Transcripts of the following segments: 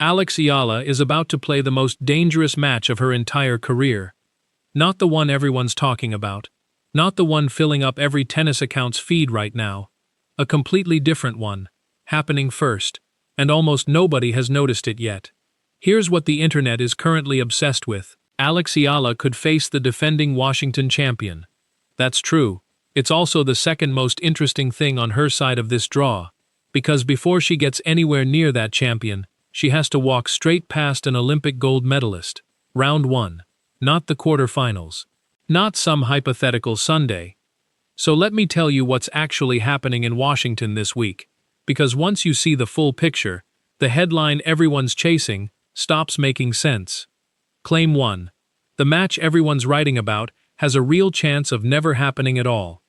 Alex Eala is about to play the most dangerous match of her entire career. Not the one everyone's talking about. Not the one filling up every tennis account's feed right now. A completely different one, happening first, and almost nobody has noticed it yet. Here's what the internet is currently obsessed with. Alex Eala could face the defending Washington champion. That's true. It's also the second most interesting thing on her side of this draw, because before she gets anywhere near that champion, she has to walk straight past an Olympic gold medalist. Round 1. Not the quarterfinals. Not some hypothetical Sunday. So let me tell you what's actually happening in Washington this week, because once you see the full picture, the headline everyone's chasing stops making sense. Claim 1. The match everyone's writing about has a real chance of never happening at all.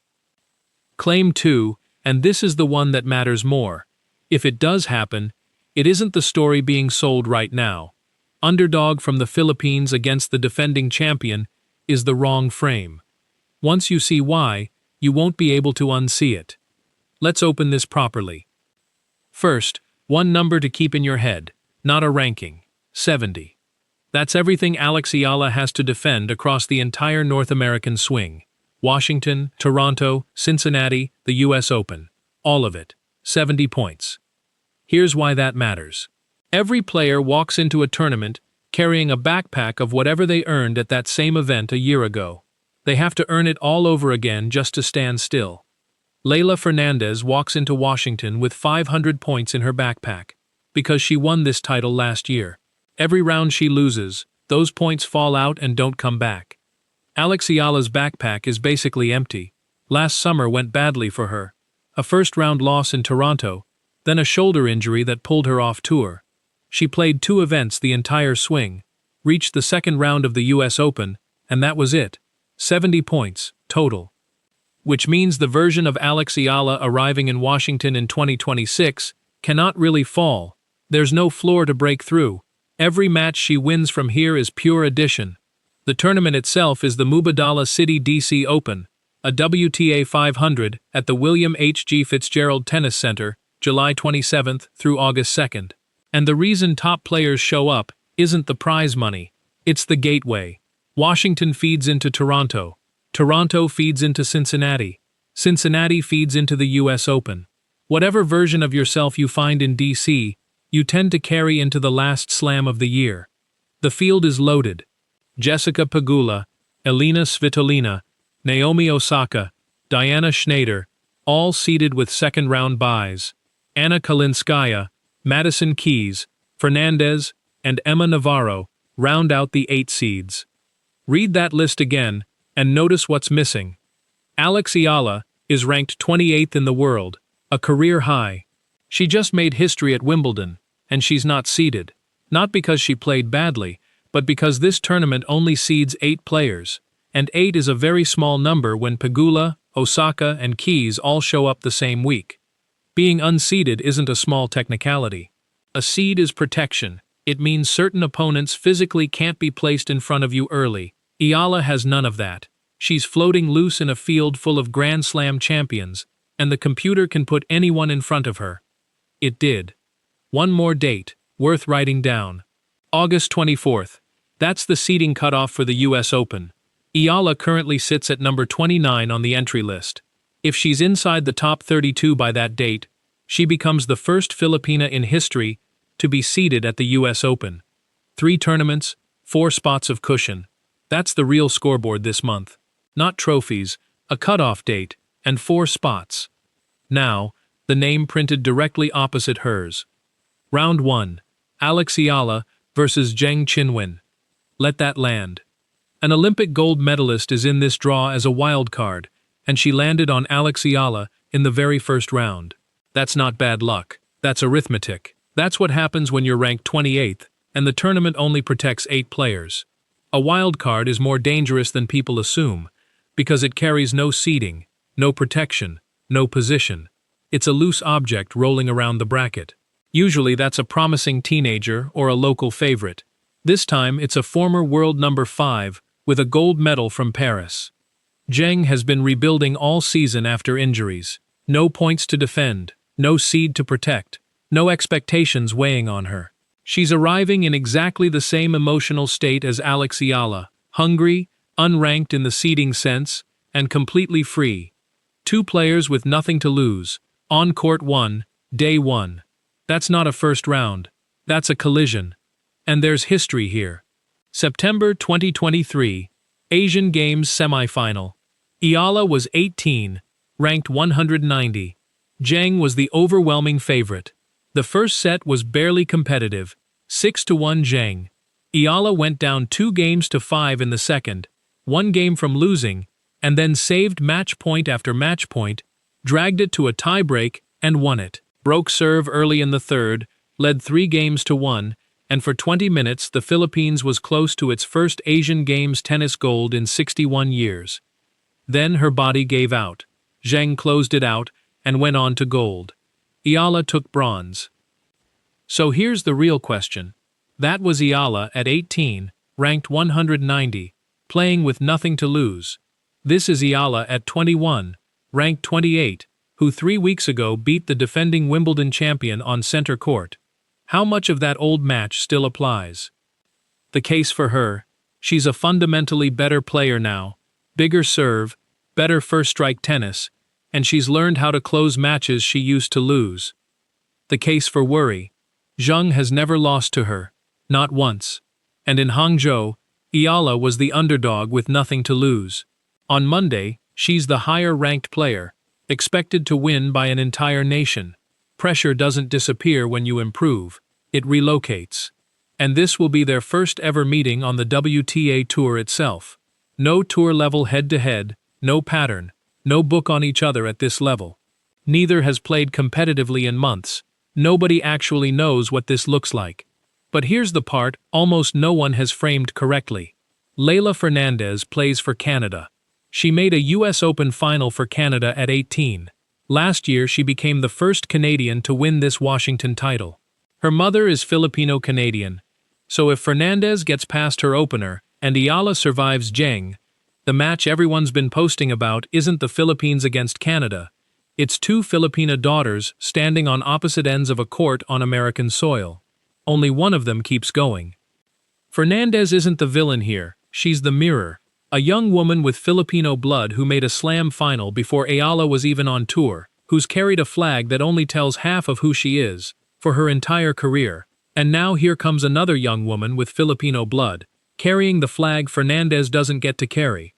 Claim 2, and this is the one that matters more. If it does happen, it isn't the story being sold right now. Underdog from the Philippines against the defending champion is the wrong frame. Once you see why, you won't be able to unsee it. Let's open this properly. First, one number to keep in your head, not a ranking: 70. That's everything Alex Eala has to defend across the entire North American swing. Washington, Toronto, Cincinnati, the US Open. All of it. 70 points. Here's why that matters. Every player walks into a tournament carrying a backpack of whatever they earned at that same event a year ago. They have to earn it all over again just to stand still. Leylah Fernandez walks into Washington with 500 points in her backpack, because she won this title last year. Every round she loses, those points fall out and don't come back. Alex Eala's backpack is basically empty. Last summer went badly for her. A first-round loss in Toronto, then a shoulder injury that pulled her off tour. She played 2 events the entire swing, reached the second round of the US Open, and that was it. 70 points, total. Which means the version of Alex Eala arriving in Washington in 2026 cannot really fall. There's no floor to break through. Every match she wins from here is pure addition. The tournament itself is the Mubadala City DC Open, a WTA 500 at the William H. G. Fitzgerald Tennis Center, July 27th through August 2nd. And the reason top players show up isn't the prize money, it's the gateway. Washington feeds into Toronto. Toronto feeds into Cincinnati. Cincinnati feeds into the US Open. Whatever version of yourself you find in DC, you tend to carry into the last slam of the year. The field is loaded. Jessica Pegula, Elina Svitolina, Naomi Osaka, Diana Schneider, all seeded with second-round byes. Anna Kalinskaya, Madison Keys, Fernandez, and Emma Navarro round out the 8 seeds. Read that list again, and notice what's missing. Alex Eala is ranked 28th in the world, a career high. She just made history at Wimbledon, and she's not seeded. Not because she played badly, but because this tournament only seeds 8 players, and 8 is a very small number when Pegula, Osaka, and Keys all show up the same week. Being unseeded isn't a small technicality. A seed is protection. It means certain opponents physically can't be placed in front of you early. Eala has none of that. She's floating loose in a field full of Grand Slam champions, and the computer can put anyone in front of her. It did. One more date, worth writing down. August 24th. That's the seeding cutoff for the US Open. Eala currently sits at number 29 on the entry list. If she's inside the top 32 by that date, she becomes the first Filipina in history to be seeded at the US Open. 3 tournaments, 4 spots of cushion. That's the real scoreboard this month. Not trophies, a cutoff date, and 4 spots. Now, the name printed directly opposite hers. Round 1. Alex Eala versus Zheng Qinwen. Let that land. An Olympic gold medalist is in this draw as a wild card, and she landed on Alex Eala in the very first round. That's not bad luck. That's arithmetic. That's what happens when you're ranked 28th, and the tournament only protects 8 players. A wild card is more dangerous than people assume, because it carries no seeding, no protection, no position. It's a loose object rolling around the bracket. Usually that's a promising teenager or a local favorite. This time it's a former world number 5 with a gold medal from Paris. Zheng has been rebuilding all season after injuries. No points to defend, no seed to protect, no expectations weighing on her. She's arriving in exactly the same emotional state as Alex Eala, hungry, unranked in the seeding sense, and completely free. Two players with nothing to lose. On court 1, day 1. That's not a first round. That's a collision. And there's history here. September 2023, Asian Games semifinal. Eala was 18, ranked 190. Zheng was the overwhelming favorite. The first set was barely competitive, 6-1 Zheng. Eala went down 2-5 in the second, 1 game from losing, and then saved match point after match point, dragged it to a tiebreak, and won it. Broke serve early in the third, led 3-1, and for 20 minutes the Philippines was close to its first Asian Games tennis gold in 61 years. Then her body gave out. Zheng closed it out and went on to gold. Eala took bronze. So here's the real question. That was Eala at 18, ranked 190, playing with nothing to lose. This is Eala at 21, ranked 28, who 3 weeks ago beat the defending Wimbledon champion on center court. How much of that old match still applies? The case for her: she's a fundamentally better player now, bigger serve, better first-strike tennis, and she's learned how to close matches she used to lose. The case for worry: Zheng has never lost to her, not once. And in Hangzhou, Eala was the underdog with nothing to lose. On Monday, she's the higher-ranked player, expected to win by an entire nation. Pressure doesn't disappear when you improve, it relocates. And this will be their first ever meeting on the WTA Tour itself. No tour-level head-to-head, no pattern, no book on each other at this level. Neither has played competitively in months. Nobody actually knows what this looks like. But here's the part almost no one has framed correctly. Leylah Fernandez plays for Canada. She made a US Open final for Canada at 18. Last year she became the first Canadian to win this Washington title. Her mother is Filipino-Canadian, so if Fernandez gets past her opener and Eala survives Zheng, the match everyone's been posting about isn't the Philippines against Canada. It's two Filipina daughters standing on opposite ends of a court on American soil. Only one of them keeps going. Fernandez isn't the villain here, she's the mirror. A young woman with Filipino blood who made a slam final before Eala was even on tour, who's carried a flag that only tells half of who she is, for her entire career. And now here comes another young woman with Filipino blood, carrying the flag Fernandez doesn't get to carry.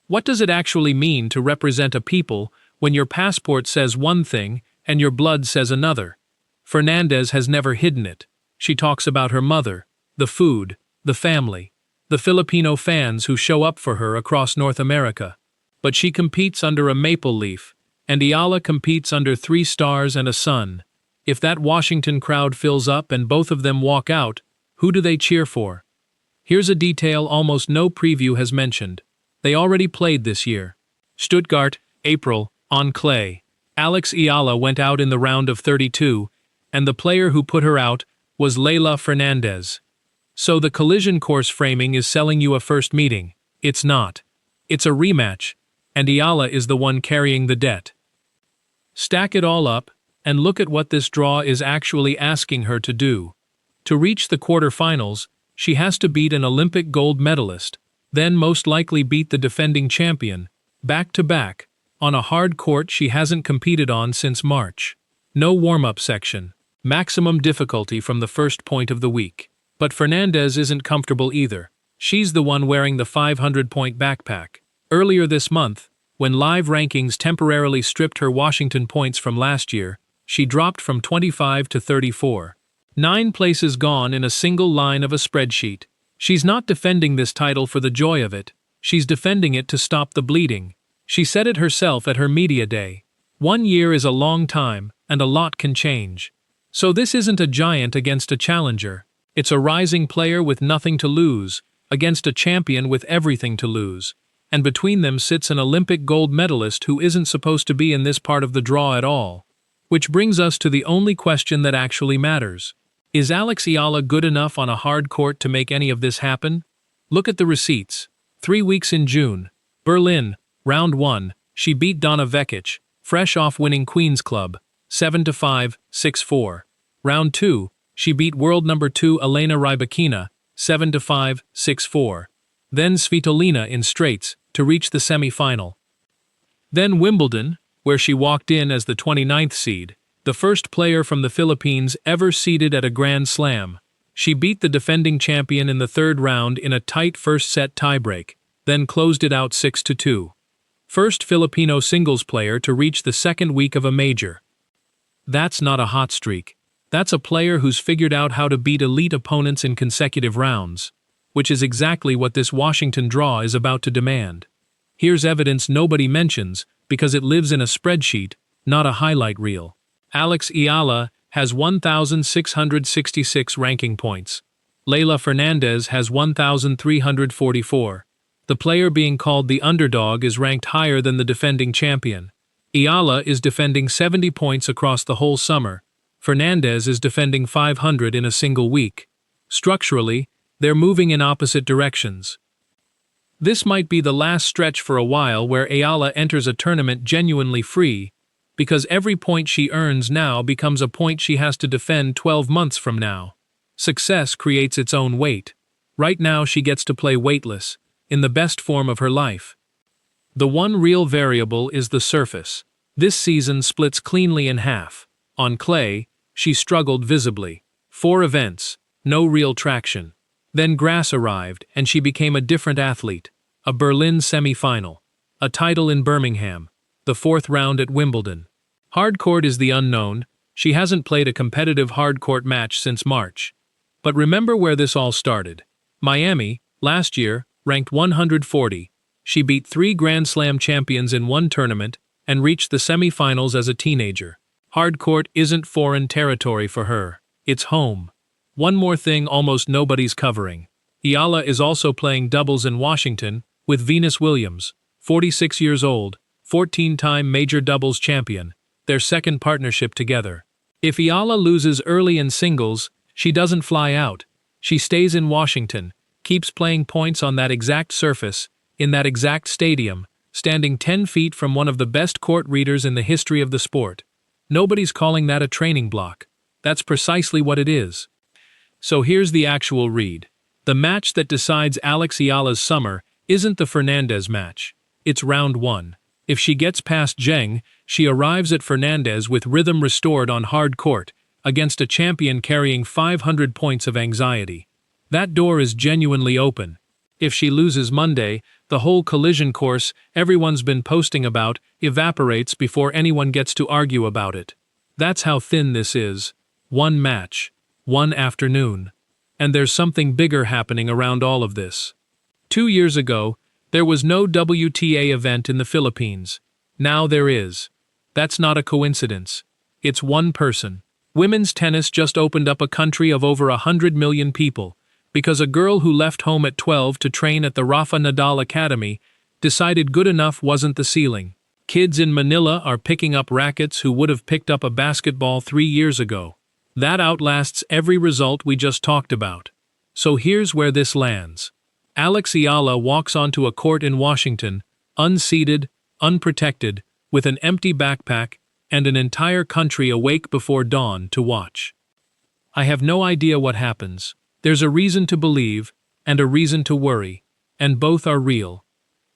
What does it actually mean to represent a people when your passport says one thing and your blood says another? Fernandez has never hidden it. She talks about her mother, the food, the family, the Filipino fans who show up for her across North America. But she competes under a maple leaf, and Eala competes under 3 stars and a sun. If that Washington crowd fills up and both of them walk out, who do they cheer for? Here's a detail almost no preview has mentioned. They already played this year. Stuttgart, April, on clay. Alex Eala went out in the round of 32, and the player who put her out was Leylah Fernandez. So the collision course framing is selling you a first meeting. It's not. It's a rematch, and Eala is the one carrying the debt. Stack it all up, and look at what this draw is actually asking her to do. To reach the quarterfinals, she has to beat an Olympic gold medalist, then most likely beat the defending champion, back-to-back, on a hard court she hasn't competed on since March. No warm-up section. Maximum difficulty from the first point of the week. But Fernandez isn't comfortable either. She's the one wearing the 500-point backpack. Earlier this month, when live rankings temporarily stripped her Washington points from last year, she dropped from 25 to 34. 9 places gone in a single line of a spreadsheet. She's not defending this title for the joy of it. She's defending it to stop the bleeding. She said it herself at her media day. 1 year is a long time, and a lot can change. So this isn't a giant against a challenger. It's a rising player with nothing to lose, against a champion with everything to lose. And between them sits an Olympic gold medalist who isn't supposed to be in this part of the draw at all. Which brings us to the only question that actually matters. Is Alex Eala good enough on a hard court to make any of this happen? Look at the receipts. 3 weeks in June. Berlin, round 1, she beat Donna Vekic, fresh off winning Queen's Club, 7-5, 6-4. Round 2, She beat world number 2 Elena Rybakina 7-5, 6-4. Then Svitolina in straights to reach the semi-final. Then Wimbledon, where she walked in as the 29th seed, the first player from the Philippines ever seeded at a Grand Slam. She beat the defending champion in the third round in a tight first-set tiebreak, then closed it out 6-2. First Filipino singles player to reach the second week of a major. That's not a hot streak. That's a player who's figured out how to beat elite opponents in consecutive rounds, which is exactly what this Washington draw is about to demand. Here's evidence nobody mentions because it lives in a spreadsheet, not a highlight reel. Alex Eala has 1,666 ranking points. Leylah Fernandez has 1,344. The player being called the underdog is ranked higher than the defending champion. Eala is defending 70 points across the whole summer. Fernandez is defending 500 in a single week. Structurally, they're moving in opposite directions. This might be the last stretch for a while where Eala enters a tournament genuinely free, because every point she earns now becomes a point she has to defend 12 months from now. Success creates its own weight. Right now she gets to play weightless, in the best form of her life. The one real variable is the surface. This season splits cleanly in half. On clay, she struggled visibly. 4 events, no real traction. Then grass arrived, and she became a different athlete. A Berlin semi-final. A title in Birmingham. The 4th round at Wimbledon. Hardcourt is the unknown. She hasn't played a competitive hardcourt match since March. But remember where this all started. Miami, last year, ranked 140. She beat 3 Grand Slam champions in one tournament and reached the semi-finals as a teenager. Hardcourt isn't foreign territory for her. It's home. One more thing almost nobody's covering. Eala is also playing doubles in Washington with Venus Williams, 46 years old, 14-time major doubles champion, their second partnership together. If Eala loses early in singles, she doesn't fly out. She stays in Washington, keeps playing points on that exact surface, in that exact stadium, standing 10 feet from one of the best court readers in the history of the sport. Nobody's calling that a training block. That's precisely what it is. So here's the actual read. The match that decides Alex Eala's summer isn't the Fernandez match. It's round 1. If she gets past Zheng, she arrives at Fernandez with rhythm restored on hard court, against a champion carrying 500 points of anxiety. That door is genuinely open. If she loses Monday, the whole collision course everyone's been posting about evaporates before anyone gets to argue about it. That's how thin this is. One match. One afternoon. And there's something bigger happening around all of this. 2 years ago, there was no WTA event in the Philippines. Now there is. That's not a coincidence. It's one person. Women's tennis just opened up a country of over 100 million people, because a girl who left home at 12 to train at the Rafa Nadal Academy decided good enough wasn't the ceiling. Kids in Manila are picking up rackets who would have picked up a basketball 3 years ago. That outlasts every result we just talked about. So here's where this lands. Alex Eala walks onto a court in Washington, unseeded, unprotected, with an empty backpack and an entire country awake before dawn to watch. I have no idea what happens. There's a reason to believe and a reason to worry, and both are real.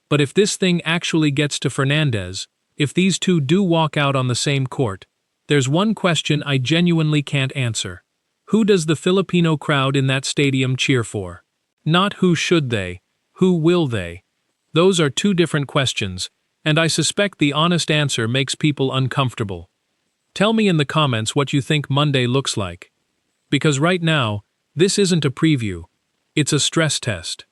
But if this thing actually gets to Fernandez, if these two do walk out on the same court, there's one question I genuinely can't answer. Who does the Filipino crowd in that stadium cheer for? Not who should they, who will they? Those are two different questions, and I suspect the honest answer makes people uncomfortable. Tell me in the comments what you think Monday looks like. Because right now, this isn't a preview, it's a stress test.